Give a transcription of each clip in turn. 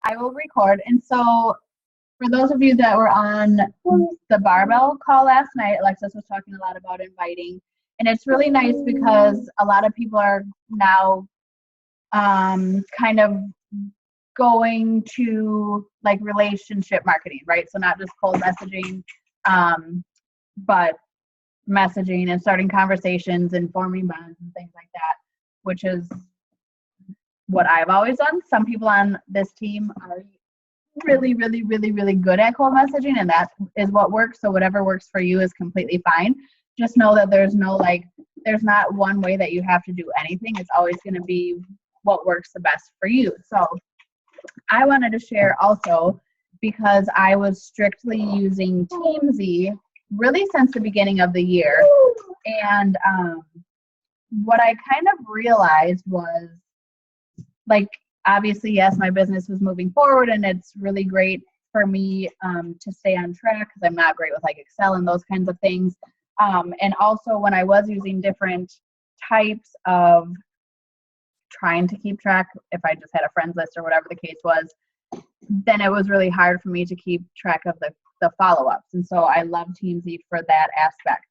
I will record. And so for those of you that were on the barbell call last night, Alexis was talking a lot about inviting. And it's really nice because a lot of people are now kind of going to like relationship marketing, right? So not just cold messaging, but messaging and starting conversations and forming bonds and things like that, which is what I've always done. Some people on this team are really, really, really, really good at cold messaging, and that is what works. So whatever works for you is completely fine. Just know that there's not one way that you have to do anything. It's always going to be what works the best for you. So I wanted to share also, because I was strictly using Teamsy really since the beginning of the year. And what I kind of realized was, like, obviously, yes, my business was moving forward, and it's really great for me to stay on track because I'm not great with like Excel and those kinds of things. And also when I was using different types of trying to keep track, if I just had a friends list or whatever the case was, then it was really hard for me to keep track of the follow-ups. And so I love Teamsy for that aspect.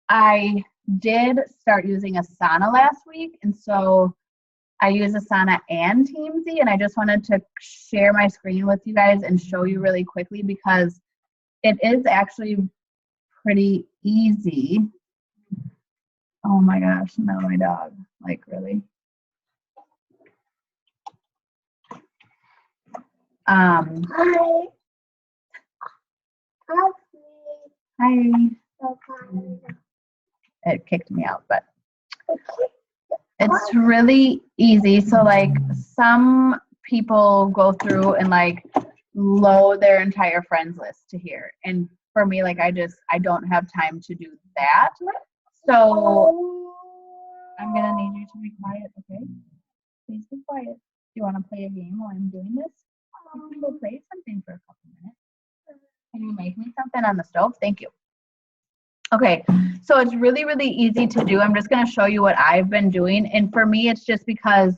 I did start using Asana last week, and so I use Asana and Teamsy, and I just wanted to share my screen with you guys and show you really quickly because it is actually pretty easy. Oh my gosh, no, my dog, like really. Hi. Hi. It kicked me out, but it's really easy. So like some people go through and like load their entire friends list to here. And for me, like I don't have time to do that. So I'm going to need you to be quiet, okay? Please be quiet. Do you want to play a game while I'm doing this? You can go play something for a couple minutes. Can you make me something on the stove? Thank you. Okay, so it's really, really easy to do. I'm just going to show you what I've been doing. And for me, it's just because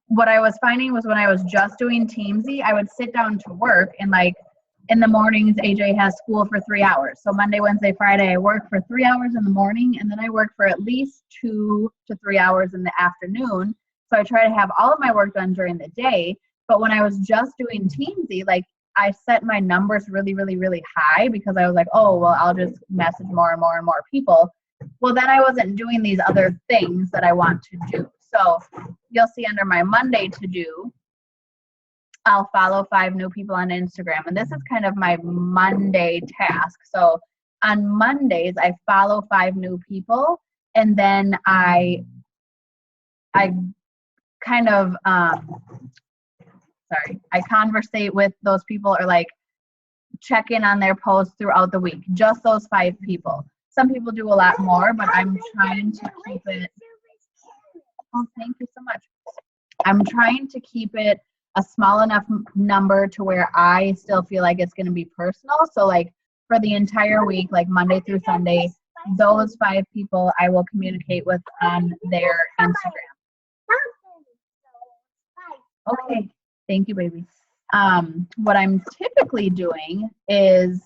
what I was finding was when I was just doing Teamsy, I would sit down to work and like in the mornings, AJ has school for 3 hours. So Monday, Wednesday, Friday, I work for 3 hours in the morning, and then I work for at least 2 to 3 hours in the afternoon. So I try to have all of my work done during the day. But when I was just doing Teamsy, like I set my numbers really, really, really high because I was like, oh, well, I'll just message more and more and more people. Well, then I wasn't doing these other things that I want to do. So you'll see under my Monday to do, I'll follow 5 new people on Instagram. And this is kind of my Monday task. So on Mondays, I follow 5 new people. And then I kind of, I conversate with those people or like check in on their posts throughout the week. Just those 5 people. Some people do a lot more, but I'm trying to keep it. Oh, thank you so much. I'm trying to keep it a small enough number to where I still feel like it's going to be personal. So like for the entire week, like Monday through Sunday, those 5 people I will communicate with on their Instagram. Okay. Thank you, baby. What I'm typically doing is,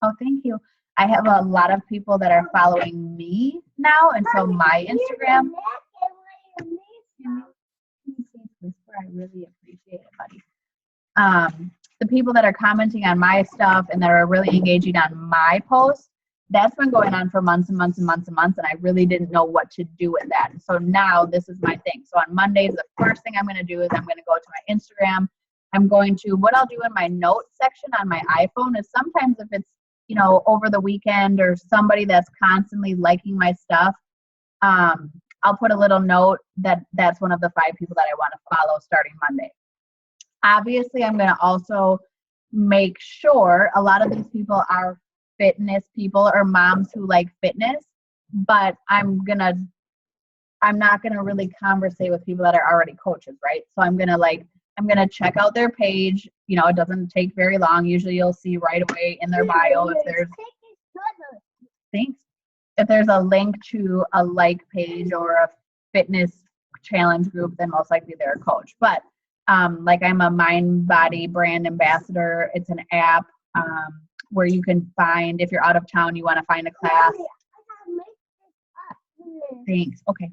oh, thank you. I have a lot of people that are following me now, and so my Instagram. I really appreciate it, buddy. The people that are commenting on my stuff and that are really engaging on my posts, that's been going on for months and months and months and months, and I really didn't know what to do with that. And so now this is my thing. So on Mondays, the first thing I'm going to do is I'm going to go to my Instagram. What I'll do in my notes section on my iPhone is sometimes if it's, you know, over the weekend or somebody that's constantly liking my stuff, I'll put a little note that that's one of the 5 people that I want to follow starting Monday. Obviously, I'm going to also make sure a lot of these people are fitness people or moms who like fitness, but I'm not going to really conversate with people that are already coaches, right? So I'm going to check out their page. You know, it doesn't take very long. Usually you'll see right away in their bio if there's a link to a like page or a fitness challenge group, then most likely they're a coach. But like I'm a Mind Body brand ambassador. It's an app where you can find, if you're out of town, you want to find a class. Thanks. Okay.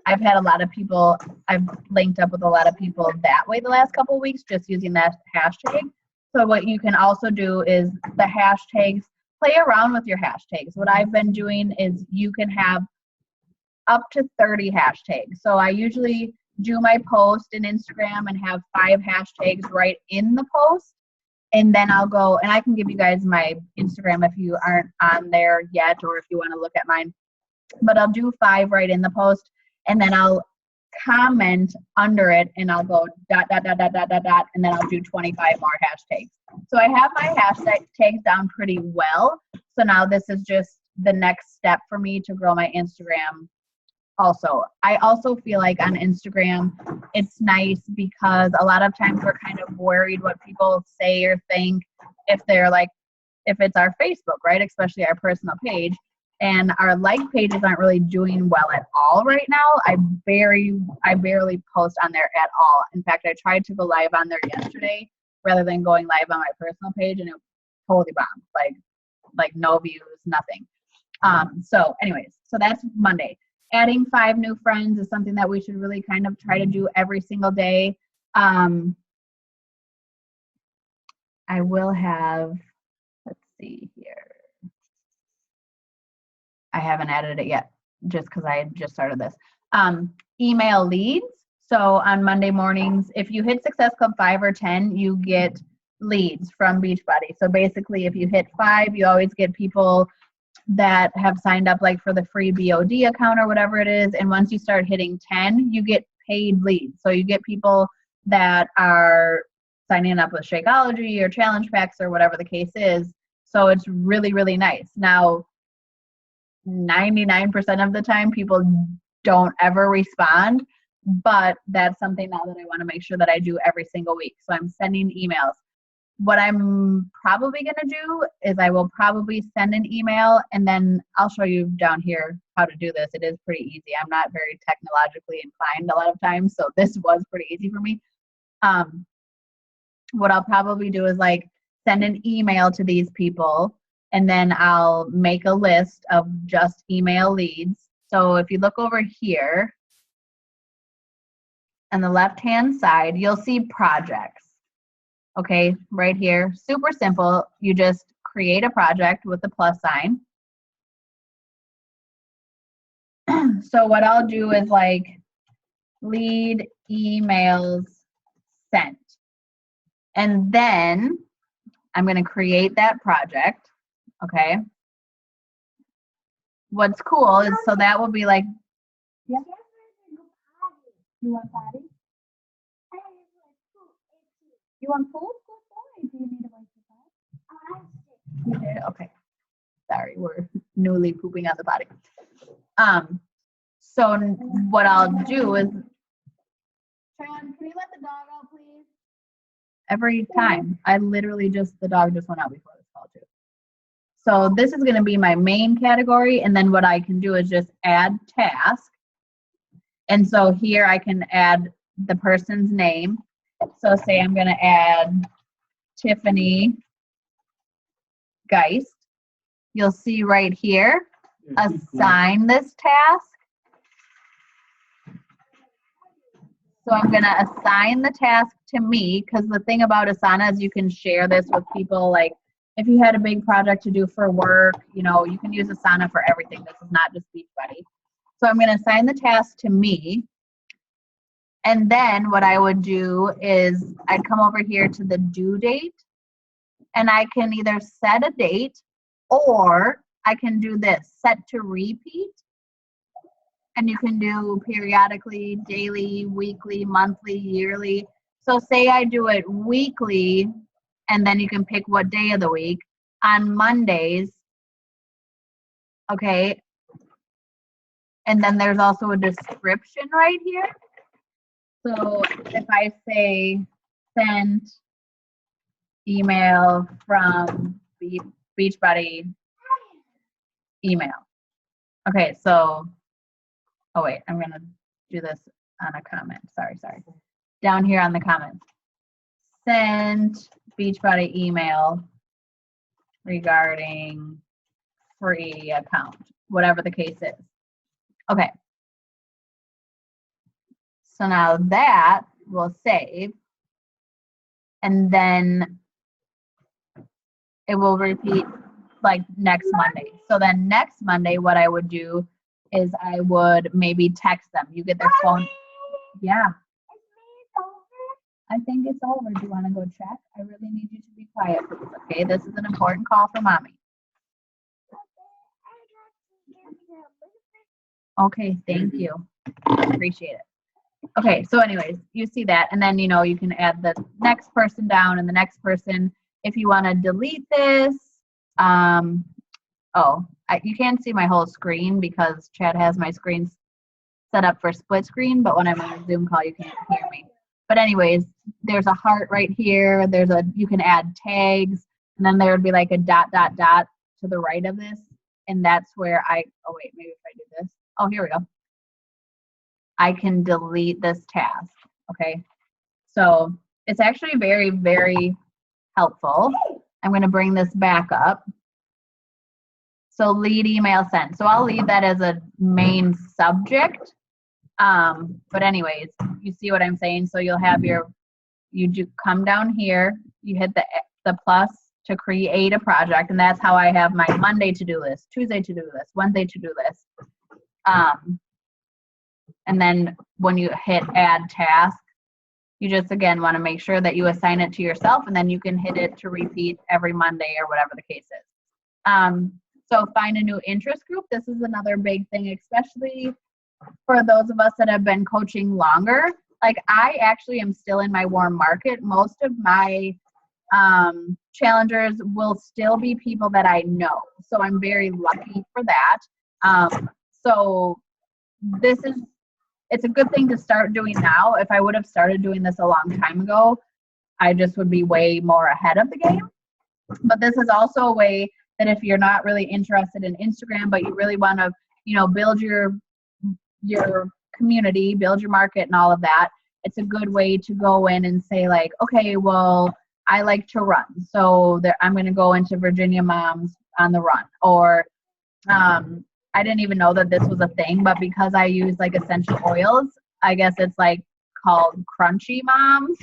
I've had a lot of people, I've linked up with a lot of people that way the last couple of weeks, just using that hashtag. So what you can also do is the hashtags, play around with your hashtags. What I've been doing is you can have up to 30 hashtags. So I usually do my post in Instagram and have 5 hashtags right in the post. And then I'll go, and I can give you guys my Instagram if you aren't on there yet, or if you want to look at mine. But I'll do 5 right in the post, and then I'll comment under it, and I'll go ... and then I'll do 25 more hashtags. So I have my hashtags down pretty well. So now this is just the next step for me to grow my Instagram. Also, I also feel like on Instagram, it's nice because a lot of times we're kind of worried what people say or think if they're like, if it's our Facebook, right? Especially our personal page. And our like pages aren't really doing well at all right now. I barely post on there at all. In fact, I tried to go live on there yesterday rather than going live on my personal page, and it totally bombed. Like no views, nothing. So anyways, so that's Monday. Adding 5 new friends is something that we should really kind of try to do every single day. I will have, let's see here. I haven't added it yet just because I just started this. Email leads. So on Monday mornings, if you hit Success Club 5 or 10, you get leads from Beachbody. So basically, if you hit 5, you always get people that have signed up like for the free BOD account or whatever it is. And once you start hitting 10, you get paid leads. So you get people that are signing up with Shakeology or challenge packs or whatever the case is. So it's really, really nice. Now, 99% of the time, people don't ever respond, but that's something now that I want to make sure that I do every single week. So I'm sending emails. What I'm probably going to do is I will probably send an email, and then I'll show you down here how to do this. It is pretty easy. I'm not very technologically inclined a lot of times, so this was pretty easy for me. What I'll probably do is like send an email to these people, and then I'll make a list of just email leads. So if you look over here on the left-hand side, you'll see projects. Okay, right here, super simple. You just create a project with a plus sign. So what I'll do is like lead emails sent. And then I'm going to create that project. Okay. What's cool is, so that will be like, yeah. You want potty? You want food? Do you need a bite? You did? Okay. Sorry, we're newly pooping on the potty. So what I'll do is, Tran, can you let the dog out, please? Every time. I literally the dog just went out before this call too. So this is going to be my main category, and then what I can do is just add task. And so here I can add the person's name. So say I'm going to add Tiffany Geist. You'll see right here, assign this task. So I'm going to assign the task to me, because the thing about Asana is you can share this with people. Like if you had a big project to do for work, you know, you can use Asana for everything. This is not just Beachbody. So I'm going to assign the task to me. And then what I would do is I'd come over here to the due date, and I can either set a date, or I can do this, set to repeat. And you can do periodically, daily, weekly, monthly, yearly. So say I do it weekly, and then you can pick what day of the week. On Mondays, okay. And then there's also a description right here. So if I say send email from Beachbody email. Okay, so Oh wait, I'm gonna do this on a comment. Sorry. Down here on the comments. Send Beachbody email regarding free account, whatever the case is. Okay. So now that will save, and then it will repeat like next Monday. So then next Monday, what I would do is I would maybe text them. You get their phone. Yeah. I think it's over. Do you want to go check? I really need you to be quiet, please. Okay, this is an important call for mommy. Okay, thank you. Appreciate it. Okay, so anyways, you see that, and then you can add the next person down and the next person. If you want to delete this, you can't see my whole screen because Chad has my screen set up for split screen, but when I'm on a Zoom call, you can't hear me. But anyways, there's a heart right here. You can add tags, and then there would be like a dot to the right of this, and that's where maybe if I do this. Oh, here we go. I can delete this task. Okay, so it's actually very, very helpful. I'm going to bring this back up. So lead email sent. So I'll leave that as a main subject. But anyways, you see what I'm saying? So you'll have you come down here, you hit the plus to create a project, and that's how I have my Monday to-do list, Tuesday to-do list, Wednesday to-do list. And then when you hit add task, you just again want to make sure that you assign it to yourself, and then you can hit it to repeat every Monday or whatever the case is. So find a new interest group. This is another big thing, especially for those of us that have been coaching longer. Like I actually am still in my warm market. Most of my challengers will still be people that I know. So I'm very lucky for that. So it's a good thing to start doing now. If I would have started doing this a long time ago, I just would be way more ahead of the game. But this is also a way that if you're not really interested in Instagram, but you really want to, build your community, build your market and all of that, it's a good way to go in and say like, okay, well, I like to run. So I'm going to go into Virginia Moms on the Run. Or I didn't even know that this was a thing, but because I use like essential oils, I guess it's like called Crunchy Moms.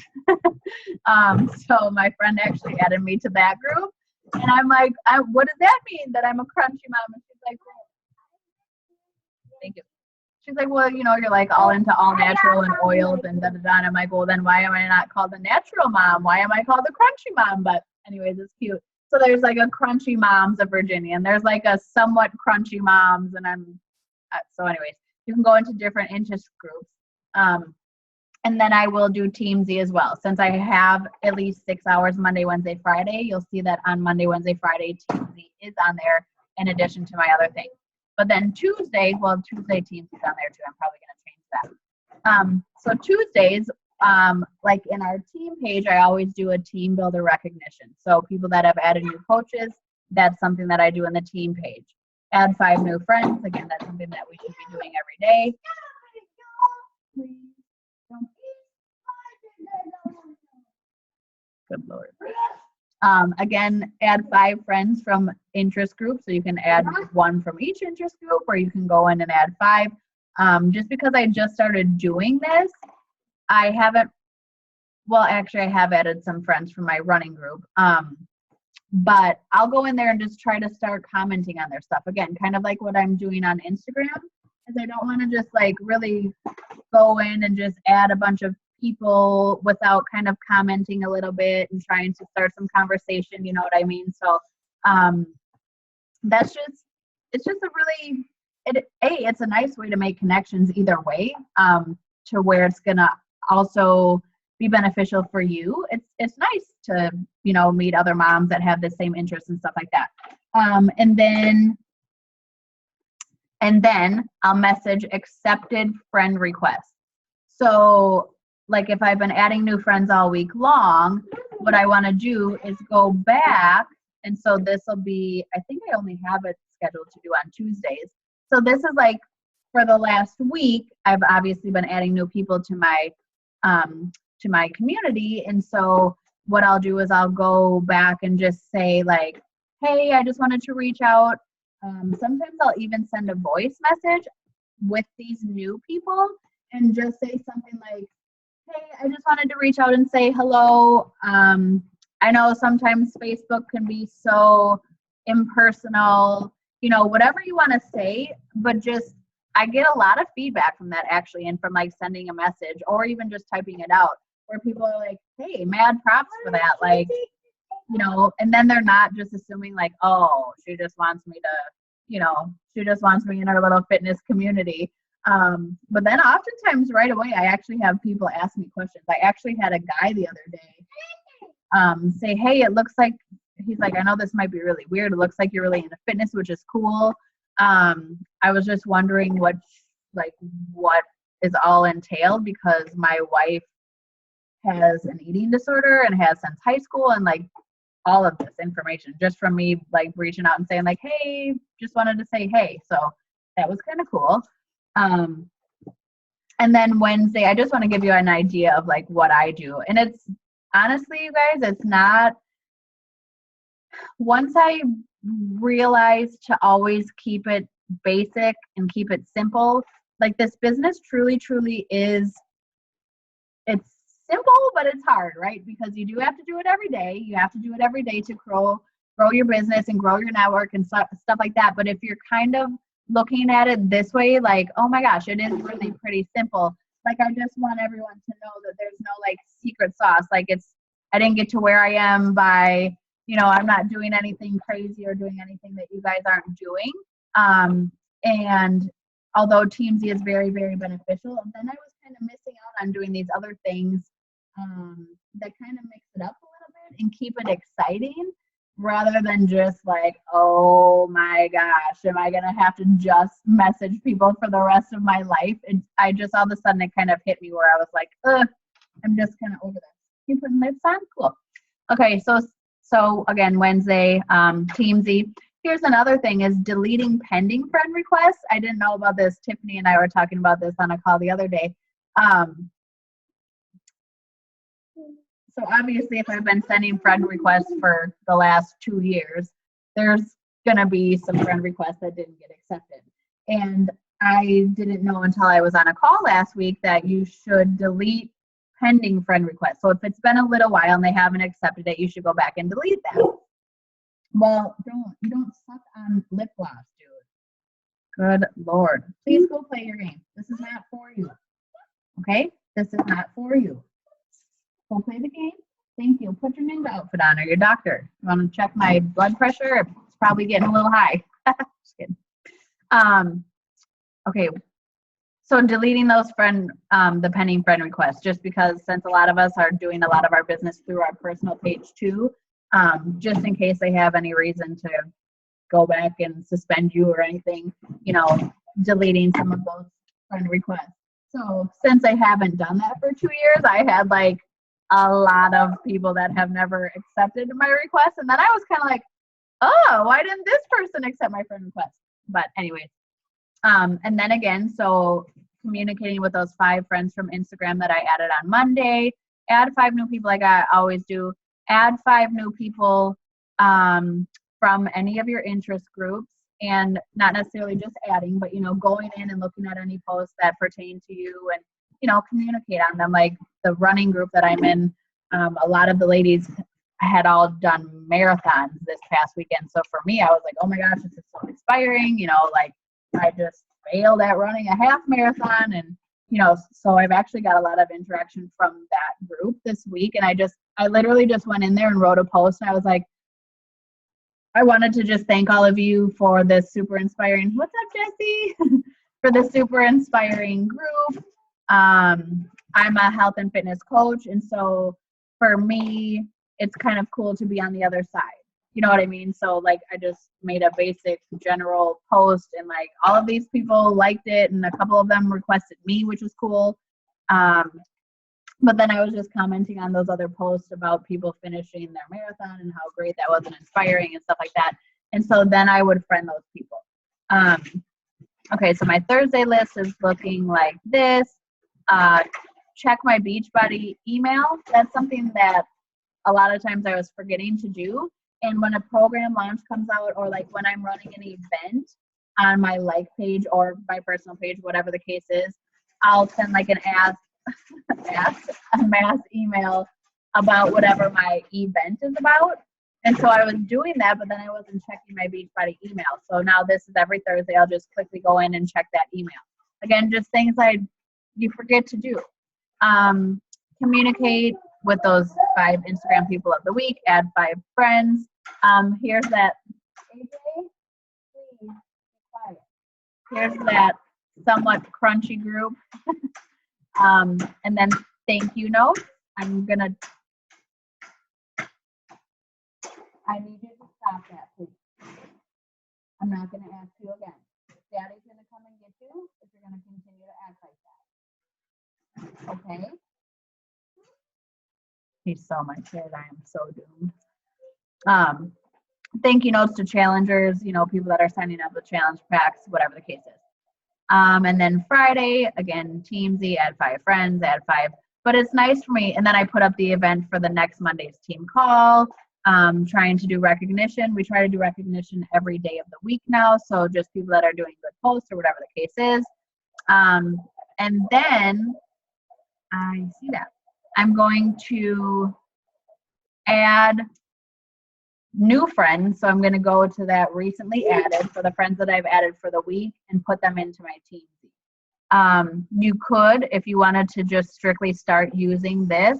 So my friend actually added me to that group. And I'm like, what does that mean that I'm a crunchy mom? And she's like, thank you. She's like, well, you're like all into all natural and oils and da-da-da. And I'm like, well, then why am I not called the natural mom? Why am I called the crunchy mom? But anyways, it's cute. So there's like a Crunchy Moms of Virginia, and there's like a somewhat crunchy moms. And so anyways, you can go into different interest groups. And then I will do Team Z as well. Since I have at least 6 hours Monday, Wednesday, Friday, you'll see that on Monday, Wednesday, Friday, Team Z is on there in addition to my other things. But then Tuesday Team Z is on there too. I'm probably going to change that. So Tuesdays, like in our team page, I always do a team builder recognition. So people that have added new coaches, that's something that I do in the team page. Add 5 new friends. Again, that's something that we should be doing every day. Good Lord. Again, add 5 friends from interest groups. So you can add 1 from each interest group, or you can go in and add 5. Just because I just started doing this, I have added some friends from my running group. But I'll go in there and just try to start commenting on their stuff. Again, kind of like what I'm doing on Instagram, is I don't want to just like really go in and just add a bunch of people without kind of commenting a little bit and trying to start some conversation, you know what I mean? So it's just a really, it's a nice way to make connections either way, to where it's gonna also be beneficial for you. It's nice to, meet other moms that have the same interests and stuff like that. And then I'll message accepted friend requests. So like if I've been adding new friends all week long, what I want to do is go back. And so this will be, I think I only have it scheduled to do on Tuesdays. So this is like for the last week, I've obviously been adding new people to my community. And so what I'll do is I'll go back and just say like, hey, I just wanted to reach out. Sometimes I'll even send a voice message with these new people and just say something like, hey, I just wanted to reach out and say hello. I know sometimes Facebook can be so impersonal, whatever you want to say, but just I get a lot of feedback from that actually, and from like sending a message or even just typing it out where people are like, hey, mad props for that. Like, and then they're not just assuming like, oh, she just wants me in her little fitness community. But then oftentimes right away, I actually have people ask me questions. I actually had a guy the other day say, hey, it looks like, he's like, I know this might be really weird. It looks like you're really into fitness, which is cool. I was just wondering what is all entailed, because my wife has an eating disorder and has since high school, and like all of this information just from me like reaching out and saying like, hey, just wanted to say hey. So that was kind of cool. And then Wednesday, I just want to give you an idea of like what I do. And it's honestly, you guys, it's not, once I realized to always keep it basic and keep it simple, like this business truly is, it's simple, but it's hard, right? Because you do have to do it every day. You have to do it every day to grow your business and grow your network and stuff like that. But if you're kind of looking at it this way, like, oh my gosh, it is really pretty simple. Like, I just want everyone to know that there's no like secret sauce. Like, I didn't get to where I am by, I'm not doing anything crazy or doing anything that you guys aren't doing. And although Team Z is very, very beneficial, and then I was kind of missing out on doing these other things that kind of mix it up a little bit and keep it exciting, rather than just like, oh my gosh, am I going to have to just message people for the rest of my life? And I just, all of a sudden, it kind of hit me where I was like, I'm just kind of over this. You putting lips on? Cool. Okay, so again, Wednesday, Team Z. Here's another thing, is deleting pending friend requests. I didn't know about this. Tiffany and I were talking about this on a call the other day. So obviously, if I've been sending friend requests for the last 2 years, there's going to be some friend requests that didn't get accepted. And I didn't know until I was on a call last week that you should delete pending friend requests. So if it's been a little while and they haven't accepted it, you should go back and delete them. Well, you don't suck on lip gloss, dude. Good Lord. Please go play your game. This is not for you. Okay? This is not for you. Go play the game. Thank you. Put your ninja outfit on, or your doctor. You want to check my blood pressure? It's probably getting a little high. Just kidding. Okay. So deleting those the pending friend requests, just because since a lot of us are doing a lot of our business through our personal page too, just in case they have any reason to go back and suspend you or anything, deleting some of those friend requests. So since I haven't done that for 2 years, I had like a lot of people that have never accepted my request. And then I was kind of like, oh, why didn't this person accept my friend request? But anyways, and then again, so communicating with those 5 friends from Instagram that I added on Monday, add 5 new people like I always do, add 5 new people from any of your interest groups, and not necessarily just adding, but, going in and looking at any posts that pertain to you and, communicate on them. Like the running group that I'm in, a lot of the ladies had all done marathons this past weekend. So for me, I was like, oh my gosh, this is so inspiring. Like I just failed at running a half marathon, and, so I've actually got a lot of interaction from that group this week. And I literally just went in there and wrote a post, and I was like, I wanted to just thank all of you for this super inspiring, what's up, Jessie? For this super inspiring group. I'm a health and fitness coach, and so for me, it's kind of cool to be on the other side. You know what I mean? So like I just made a basic general post, and like all of these people liked it, and a couple of them requested me, which was cool. But then I was just commenting on those other posts about people finishing their marathon and how great that was and inspiring and stuff like that. And so then I would friend those people. Okay, so my Thursday list is looking like this. Check my Beachbody email. That's something that a lot of times I was forgetting to do. And when a program launch comes out, or like when I'm running an event on my like page or my personal page, whatever the case is, I'll send like an a mass email about whatever my event is about. And so I was doing that, but then I wasn't checking my Beachbody email. So now this is every Thursday. I'll just quickly go in and check that email. Again, just things you forget to do. Communicate with those 5 Instagram people of the week. Add 5 friends. Here's that. AJ, please be quiet. Here's that somewhat crunchy group. And then thank you notes. I need you to stop that, please. I'm not going to ask you again. Daddy's going to come and get you if you're going to continue to act like that. Okay? He's so my kid. I am so doomed. Thank you notes to challengers, people that are signing up with challenge packs, whatever the case is. And then Friday, again, Teamsy, add 5 friends, add 5. But it's nice for me. And then I put up the event for the next Monday's team call. Trying to do recognition. We try to do recognition every day of the week now. So just people that are doing good posts or whatever the case is. And then I see that I'm going to add new friends. So I'm going to go to that recently added for the friends that I've added for the week and put them into my team. You could, if you wanted to just strictly start using this,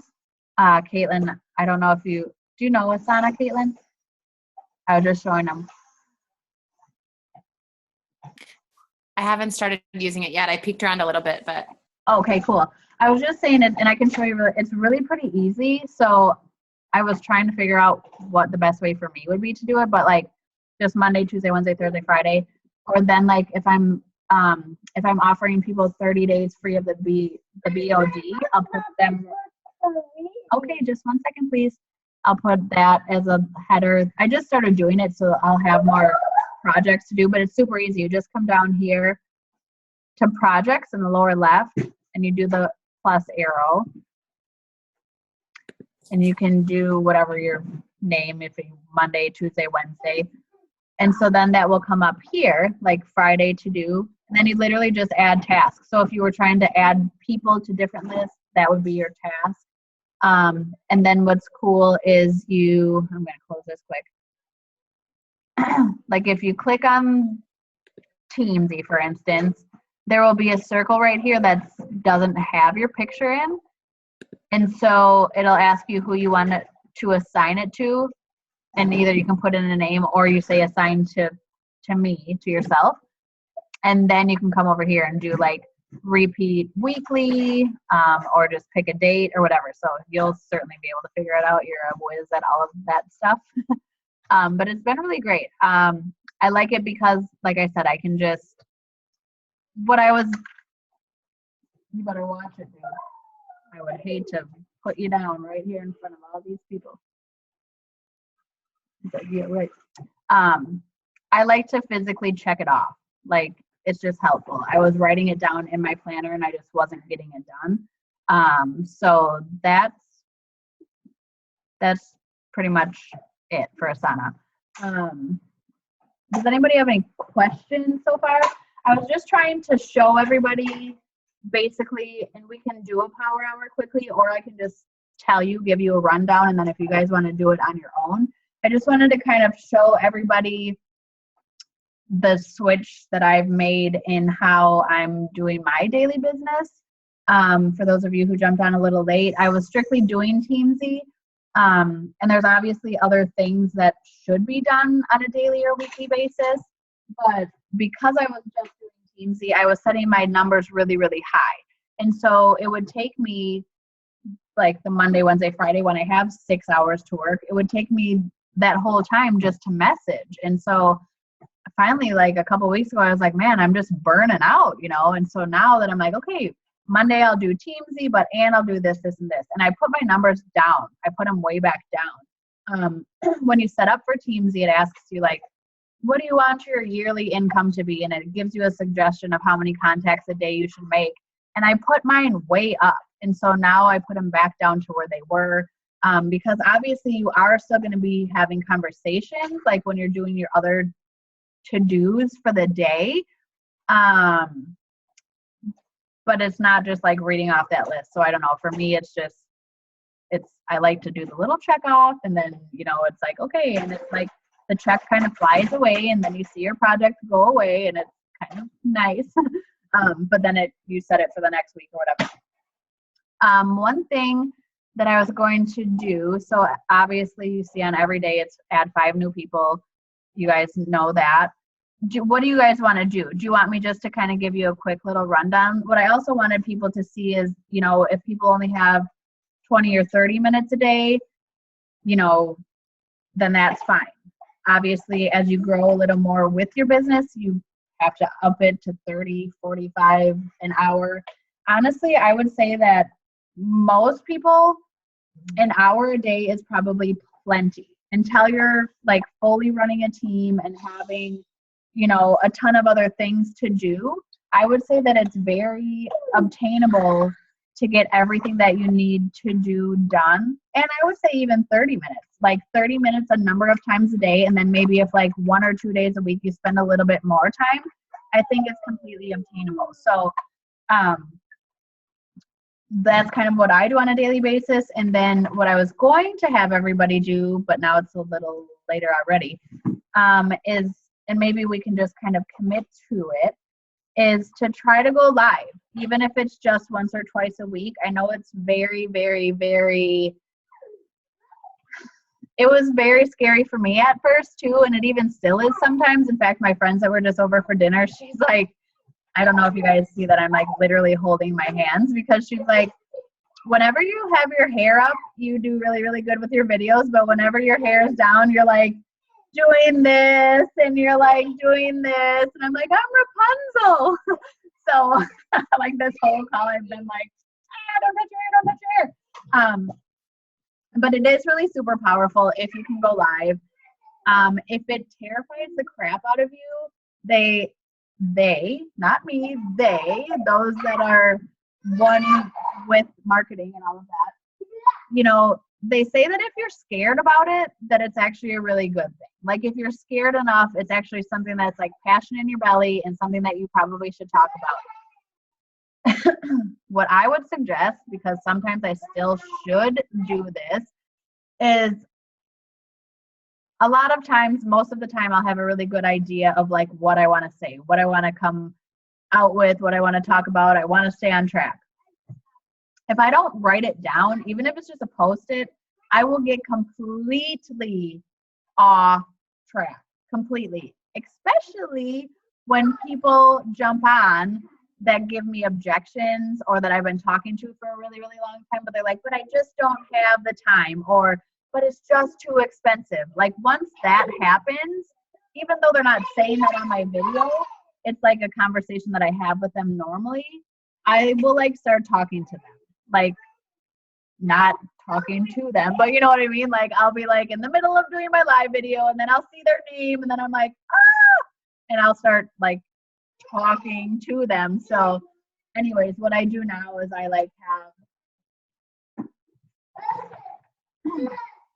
Caitlin, I don't know if do you know Asana, Caitlin? I was just showing them. I haven't started using it yet. I peeked around a little bit, but. Okay, cool. I was just saying it, and I can show you, it's really pretty easy. So I was trying to figure out what the best way for me would be to do it, but like just Monday, Tuesday, Wednesday, Thursday, Friday, or then like if I'm offering people 30 days free of the BOD, I'll put them. Okay, just 1 second, please. I'll put that as a header. I just started doing it, so I'll have more projects to do, but it's super easy. You just come down here to projects in the lower left, and you do the plus arrow. And you can do whatever your name, if it's Monday, Tuesday, Wednesday. And so then that will come up here, like Friday to do. And then you literally just add tasks. So if you were trying to add people to different lists, that would be your task. And then what's cool is I'm going to close this quick. Like if you click on Teamsy, for instance, there will be a circle right here that doesn't have your picture in. And so it'll ask you who you want to assign it to. And either you can put in a name or you say assign to me, to yourself. And then you can come over here and do like repeat weekly, or just pick a date or whatever. So you'll certainly be able to figure it out. You're a whiz at all of that stuff. But it's been really great. I like it because, like I said, I can just, you better watch it, dude. I would hate to put you down right here in front of all these people. But yeah, right. I like to physically check it off. Like, it's just helpful. I was writing it down in my planner and I just wasn't getting it done. So that's pretty much it for Asana. Does anybody have any questions so far? I was just trying to show everybody basically, and we can do a power hour quickly, or I can just give you a rundown, and then if you guys want to do it on your own. I just wanted to kind of show everybody the switch that I've made in how I'm doing my daily business. For those of you who jumped on a little late, I was strictly doing Teamsy. And there's obviously other things that should be done on a daily or weekly basis. But because I was just doing Teamsy, I was setting my numbers really, really high. And so it would take me like the Monday, Wednesday, Friday, when I have 6 hours to work, it would take me that whole time just to message. And so finally, like a couple of weeks ago, I was like, man, I'm just burning out, And so now that I'm like, okay, Monday I'll do Teamsy, and I'll do this, this, and this. And I put my numbers down. I put them way back down. When you set up for Teamsy, it asks you like, what do you want your yearly income to be? And it gives you a suggestion of how many contacts a day you should make. And I put mine way up. And so now I put them back down to where they were, because obviously you are still going to be having conversations like when you're doing your other to-dos for the day. But it's not just like reading off that list. So I don't know. For me, I like to do the little check off, and then, it's like, okay. And it's like the check kind of flies away, and then you see your project go away, and it's kind of nice. But then you set it for the next week or whatever. One thing that I was going to do, so obviously you see on every day it's add 5 new people. You guys know that. What do you guys want to do? Do you want me just to kind of give you a quick little rundown? What I also wanted people to see is, if people only have 20 or 30 minutes a day, then that's fine. Obviously, as you grow a little more with your business, you have to up it to 30, 45 an hour. Honestly, I would say that most people, an hour a day is probably plenty until you're like fully running a team and having, a ton of other things to do. I would say that it's very obtainable to get everything that you need to do done. And I would say even 30 minutes, like 30 minutes a number of times a day. And then maybe if like 1 or 2 days a week, you spend a little bit more time, I think it's completely obtainable. So that's kind of what I do on a daily basis. And then what I was going to have everybody do, but now it's a little later already, is, and maybe we can just kind of commit to it, is to try to go live, even if it's just once or twice a week. I know it's very, very, very, it was very scary for me at first too, and it even still is sometimes. In fact, my friends that were just over for dinner, she's like, I don't know if you guys see that I'm like literally holding my hands, because she's like, whenever you have your hair up, you do really, really good with your videos, but whenever your hair is down, you're like doing this and you're like doing this, and I'm like, I'm Rapunzel. So like this whole call I've been like, don't touch your hair. But it is really super powerful if you can go live. If it terrifies the crap out of you, they, not me, those that are one with marketing and all of that, they say that if you're scared about it, that it's actually a really good thing. Like if you're scared enough, it's actually something that's like passion in your belly and something that you probably should talk about. What I would suggest, because sometimes I still should do this, is a lot of times, most of the time, I'll have a really good idea of like what I want to say, what I want to come out with, what I want to talk about. I want to stay on track. If I don't write it down, even if it's just a Post-it, I will get completely off track, completely, especially when people jump on that give me objections or that I've been talking to for a really, really long time, but they're like, but I just don't have the time, or but it's just too expensive. Like once that happens, even though they're not saying that on my video, it's like a conversation that I have with them normally. I will like start talking to them, like not talking to them, but you know what I mean? Like I'll be like in the middle of doing my live video, and then I'll see their name, and then I'm like, ah, and I'll start like talking to them. So anyways, what I do now is I like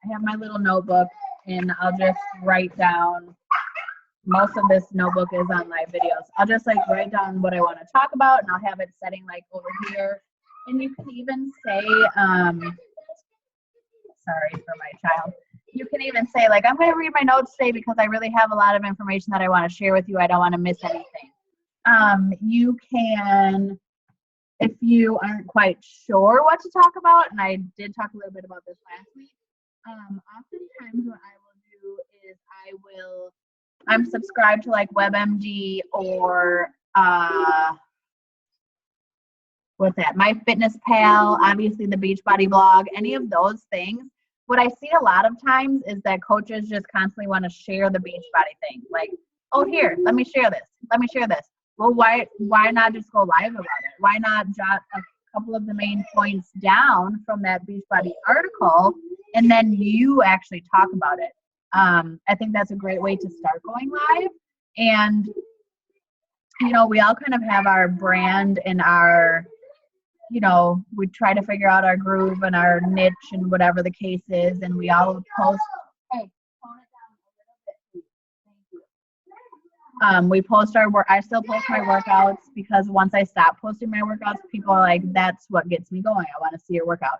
have my little notebook, and I'll just write down. Most of this notebook is on my videos. I'll just like write down what I want to talk about, and I'll have it setting like over here. And you can even say, sorry for my child. You can even say like, I'm going to read my notes today because I really have a lot of information that I want to share with you. I don't want to miss anything. You can, if you aren't quite sure what to talk about, and I did talk a little bit about this last week, oftentimes what I will do is I'm subscribed to like WebMD or what's that? MyFitnessPal, obviously the Beachbody blog, any of those things. What I see a lot of times is that coaches just constantly want to share the Beachbody thing. Like, oh, here, let me share this. Let me share this. Well, why not just go live about it? Why not jot a couple of the main points down from that Beachbody article, and then you actually talk about it? I think that's a great way to start going live. And, you know, we all kind of have our brand and our, you know, we try to figure out our groove and our niche and whatever the case is. And we all post, hey, tone it down a little bit, please. Thank you. We post our work. I still post my workouts because once I stop posting my workouts, people are like, that's what gets me going. I want to see your workout.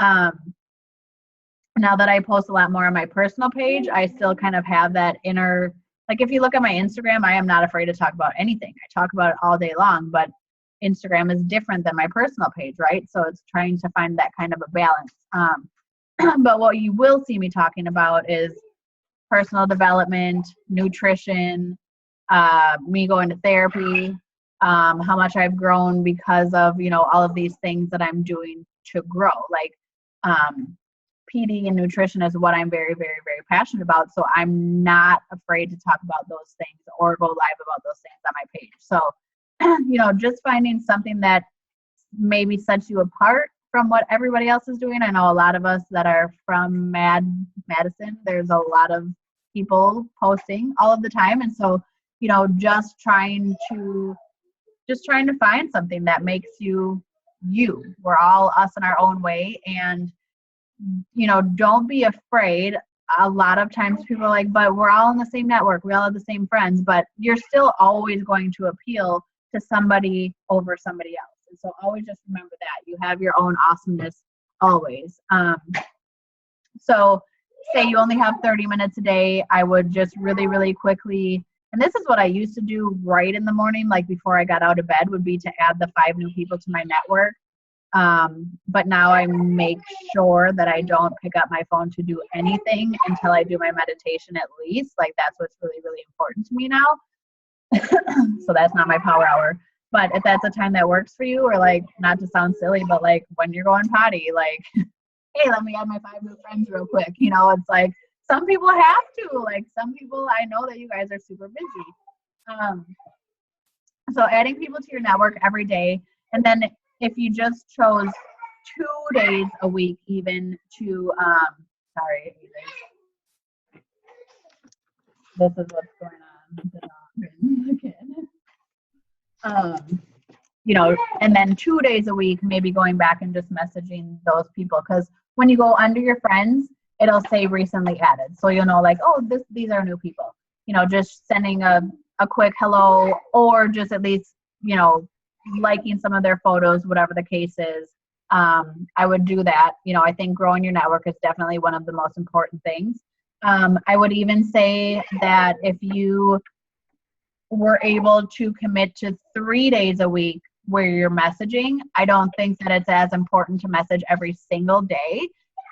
Now that I post a lot more on my personal page, I still kind of have that inner, like if you look at my Instagram, I am not afraid to talk about anything. I talk about it all day long, but Instagram is different than my personal page, right? So it's trying to find that kind of a balance. But what you will see me talking about is personal development, nutrition, me going to therapy, how much I've grown because of, you know, all of these things that I'm doing to grow. Like PD and nutrition is what I'm very, very, very passionate about. So I'm not afraid to talk about those things or go live about those things on my page. So, you know, just finding something that maybe sets you apart from what everybody else is doing. I know a lot of us that are from Madison, there's a lot of people posting all of the time. And so, you know, just trying to find something that makes you you. We're all us in our own way. And, you know, don't be afraid. A lot of times people are like, but we're all in the same network. We all have the same friends, but you're still always going to appeal to somebody over somebody else. And so always just remember that you have your own awesomeness always. So say you only have 30 minutes a day, I would just really, really quickly, and this is what I used to do right in the morning, like before I got out of bed, would be to add the 5 new people to my network. But now I make sure that I don't pick up my phone to do anything until I do my meditation at least. Like that's what's really, really important to me now. So that's not my power hour. But if that's a time that works for you, or like, not to sound silly, but like when you're going potty, like, hey, let me add my 5 new friends real quick. You know, it's like some people have to, like some people, I know that you guys are super busy. So adding people to your network every day. And then if you just chose 2 days a week, even to, sorry, this is what's going on. You know, and then 2 days a week, maybe going back and just messaging those people. Because when you go under your friends, it'll say recently added. So you'll know like, oh, these are new people. You know, just sending a quick hello, or just at least, you know, liking some of their photos, whatever the case is. I would do that. You know, I think growing your network is definitely one of the most important things. I would even say that if you were able to commit to 3 days a week where you're messaging, I don't think that it's as important to message every single day,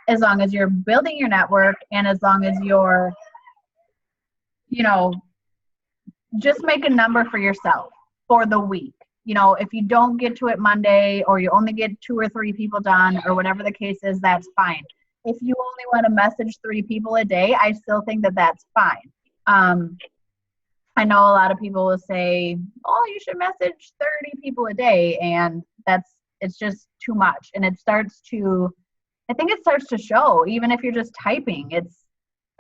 as long as you're building your network and as long as you're, you know, just make a number for yourself for the week. You know, if you don't get to it Monday, or you only get 2 or 3 people done, or whatever the case is, that's fine. If you only want to message 3 people a day, I still think that that's fine. I know a lot of people will say, oh, you should message 30 people a day, and it's just too much. And I think it starts to show, even if you're just typing,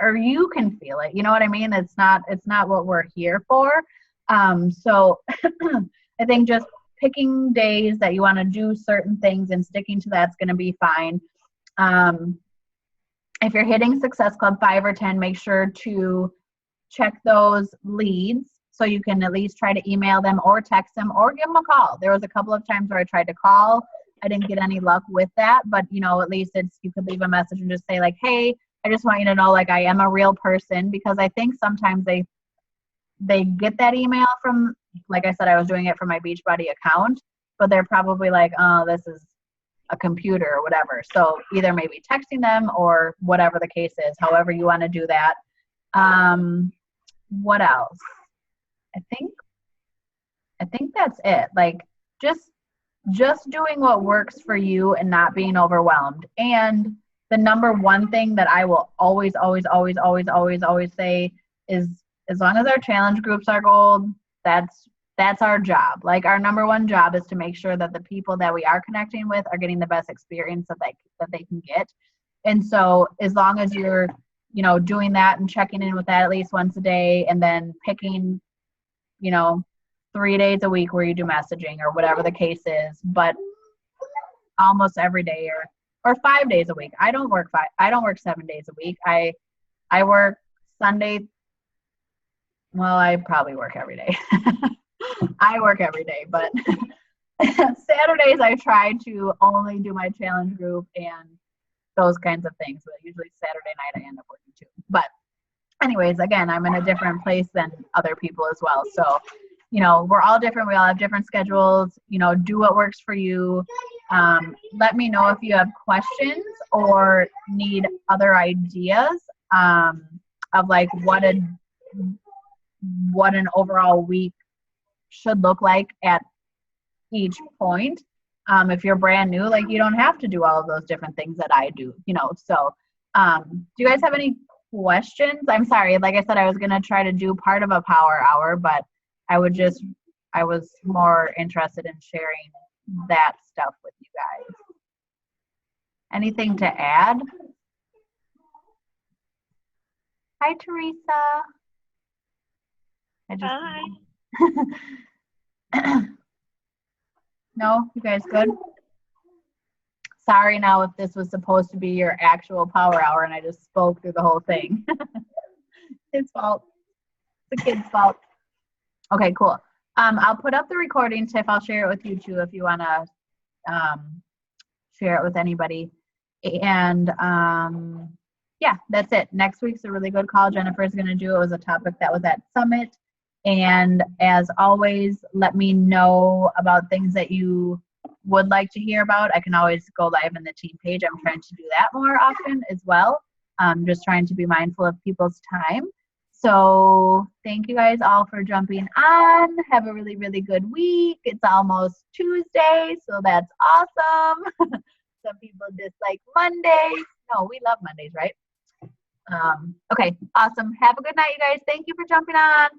or you can feel it, you know what I mean? It's not what we're here for. So I think just picking days that you want to do certain things and sticking to that's going to be fine. If you're hitting Success Club 5 or 10, make sure to check those leads so you can at least try to email them or text them or give them a call. There was a couple of times where I tried to call. I didn't get any luck with that, but you know, at least you could leave a message and just say like, hey, I just want you to know like I am a real person, because I think sometimes they get that email from, like I said, I was doing it from my Beachbody account, but they're probably like, oh, this is a computer or whatever. So either maybe texting them or whatever the case is, however you want to do that. What else? I think that's it. Like just doing what works for you and not being overwhelmed. And the number one thing that I will always say is, as long as our challenge groups are gold, that's our job. Like our number one job is to make sure that the people that we are connecting with are getting the best experience that they can get. And so as long as you're you know, doing that and checking in with that at least once a day, and then picking, you know, 3 days a week where you do messaging or whatever the case is, but almost every day, or 5 days a week. I don't work 7 days a week. I work Sunday. Well, I probably work every day. I work every day, but Saturdays I try to only do my challenge group and those kinds of things. But usually Saturday night I end up working too. But anyways, again, I'm in a different place than other people as well. So, you know, we're all different. We all have different schedules. You know, do what works for you. Let me know if you have questions or need other ideas of like what an overall week should look like at each point. If you're brand new, like you don't have to do all of those different things that I do, you know. So do you guys have any questions? I'm sorry, like I said, I was gonna try to do part of a power hour, but I was more interested in sharing that stuff with you guys. Anything to add? Hi, Teresa. Hi. No, you guys good? Sorry now if this was supposed to be your actual power hour and I just spoke through the whole thing. His fault. It's the kid's fault. Okay, cool. I'll put up the recording, Tiff. I'll share it with you too if you want to share it with anybody. And yeah, that's it. Next week's a really good call Jennifer's going to do. It was a topic that was at Summit. And as always, let me know about things that you would like to hear about. I can always go live in the team page. I'm trying to do that more often as well. Just trying to be mindful of people's time. So thank you guys all for jumping on. Have a really, really good week. It's almost Tuesday, so that's awesome. Some people dislike Mondays. No, we love Mondays, right? Okay, awesome. Have a good night, you guys. Thank you for jumping on.